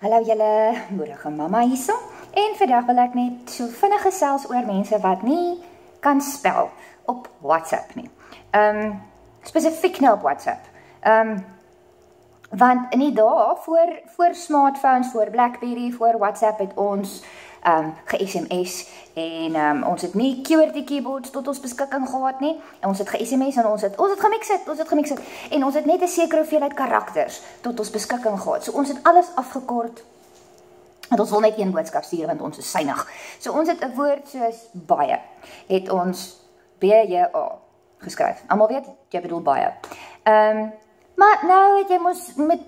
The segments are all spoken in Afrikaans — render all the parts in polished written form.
Hallo julle, moedige mamma hierso. En vandag wil ek net so vinnig gesels oor mense wat nie kan spel op WhatsApp nie. Spesifiek nou op WhatsApp. Want in die dae voor smartphones, voor BlackBerry, voor WhatsApp het ons ge-SMS en ons het nie QWERTY keyboards tot ons beskikking gehad nie. En ons het ge-SMS en ons het gemix het en ons het net 'n sekere hoeveelheid karakters tot ons beskikking gehad. So ons het alles afgekort. Want ons wil net een boodskap stuur want ons is synig. So ons het 'n woord soos baie. Het ons B-J-A geskryf. Almal weet, jy bedoel baie. Maar nou het jy mos met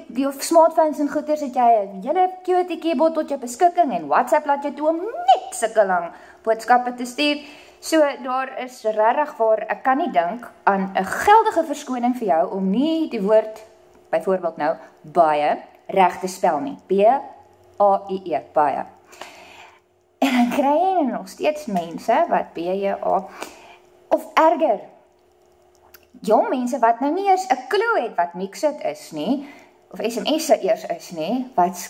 jou smartphones en goeders het jy 'n hele QWERTY keyboard tot jou beskikking en WhatsApp laat jou toe om net sulke lang boodskappe te stuur. So daar is regtig waar ek kan nie dink aan 'n geldige verskoning vir jou om nie die woord byvoorbeeld nou baie reg te spel nie. B-A-I-E, baie. En dan kry jy nog steeds mense wat B-J-A of erger. Jong mense wat nou nie eers 'n klou het wat mix-it is nie, of SMS eers is nie, wat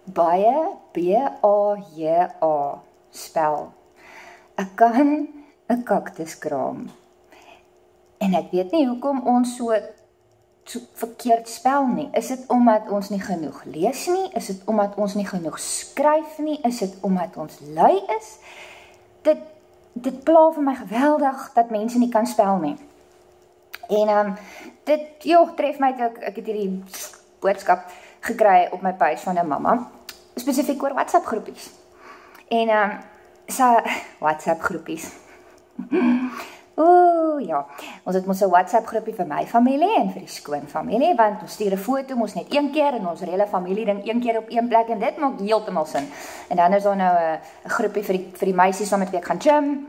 baie B-A-J-A spel. Ek kan 'n kaktus kraam. En ek weet nie hoekom ons so verkeerd spel nie. Is dit omdat ons nie genoeg lees nie? Is dit omdat ons nie genoeg skryf nie? Is dit omdat ons lui is? Dit pla vir my geweldig dat mense nie kan spel nie. En dit tref my toe ek het hierdie boodskap gekry op my page van 'n mamma, spesifiek oor WhatsApp groepies. En WhatsApp groepies. Ja, ons het mos 'n WhatsApp groepie vir my familie en vir die skoonfamilie, want ons stuur 'n foto mos net een keer en ons hele familie ding een keer op een plek en dit maak heeltemal sin. En dan is daar nou 'n groepie vir die meisies saam met wie ek gaan gym.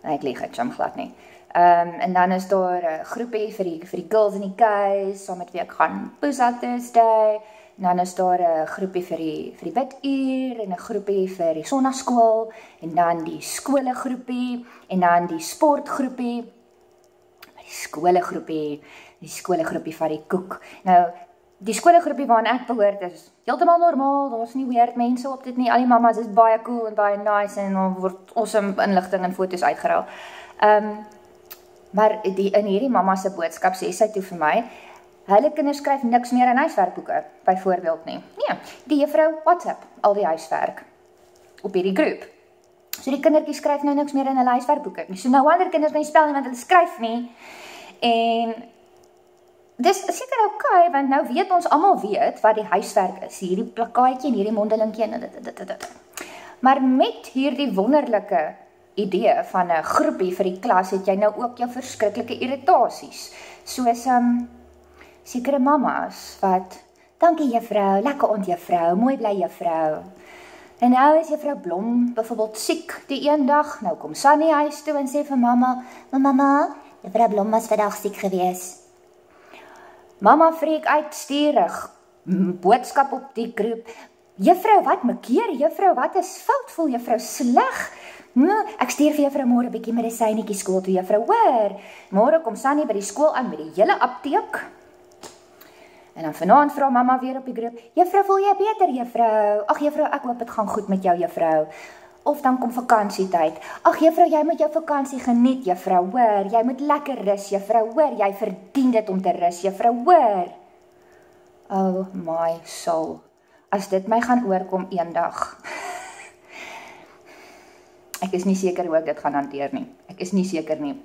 Ek lieg, ek gym glad nie. En dan is daar 'n groepie vir die girls in die guys, saam met wie ek gaan Push-Up Thursday. En dan is daar 'n groepie vir die biduur en 'n groepie vir die sonnaskool en dan die skolegroepie en dan die sportgroepie. Die skolegroepie van die koek. Nou, die skolegroepie waarna ek behoort is heeltemal normaal, daar's nie weird mense op dit nie. Al die mammas is baie cool en baie nice en dan word awesome inligting en foto's uitgeruil. Maar in hierdie mamma se boodskap sê sy toe vir my, hulle kinders skryf niks meer in huiswerkboeke, byvoorbeeld nie. Nee, die juffrou WhatsApp al die huiswerk op hierdie groep. So die kindertjies skryf nou niks meer in hulle huiswerkboeke nie. So nou ander kinders kan nie spel nie want hulle skryf nie. En dis seker okay, want nou weet ons almal weet wat die huiswerk is. Hierdie plakkaatjie en hierdie mondelingkie en dit. Maar met hierdie wonderlike idee van 'n groepie vir die klas het jy nou ook jou verskriklike irritasies. Soos sekere mammas wat, dankie juffrou, lekker ont juffrou, mooi bly juffrou. En nou is juffrou Blom byvoorbeeld siek die een dag, nou kom Sunny huis toe en sê vir mamma, mamma, juffrou Blom was vandag siek gewees. Mamma freak uit, stuur 'n boodskap op die groep. Juffrou, wat mekeer? Juffrou, wat is fout? Voel juffrou sleg? Ek stuur vir juffrou môre 'n bietjie medisyntjie skool toe, juffrou. Hoor, môre kom Sunny by die skool aan met die hele apteek. En dan vanaand vra mamma weer op die groep, juffrou, voel jy beter, juffrou? Ag juffrou, ek hoop dit gaan goed met jou, juffrou. Of dan kom vakansietyd. Ag juffrou, jy moet jou vakansie geniet, juffrou, hoor. Jy moet lekker rus, juffrou, hoor. Jy verdien dit om te rus, juffrou, hoor. Oh my soul. As dit my gaan oorkom eendag. Ek is nie seker hoe ek dit gaan hanteer nie. Ek is nie seker nie.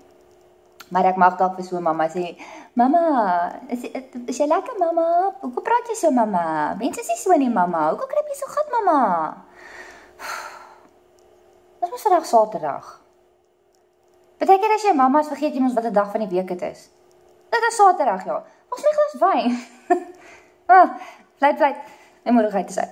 Maar ek mag dalk vir so mamma sê, mamma, is jy lekker mamma? Hoekom praat jy so mamma? Mense sê so nie mamma. Hoekom krap jy so gat mamma? Dit was vandag Saterdag. Beteken as jy mamma's vergeet jy ons wat 'n dag van die week dit is. Dit is Saterdag, ja. Ons my glas wyn. Vleit. My moedigheid is uit.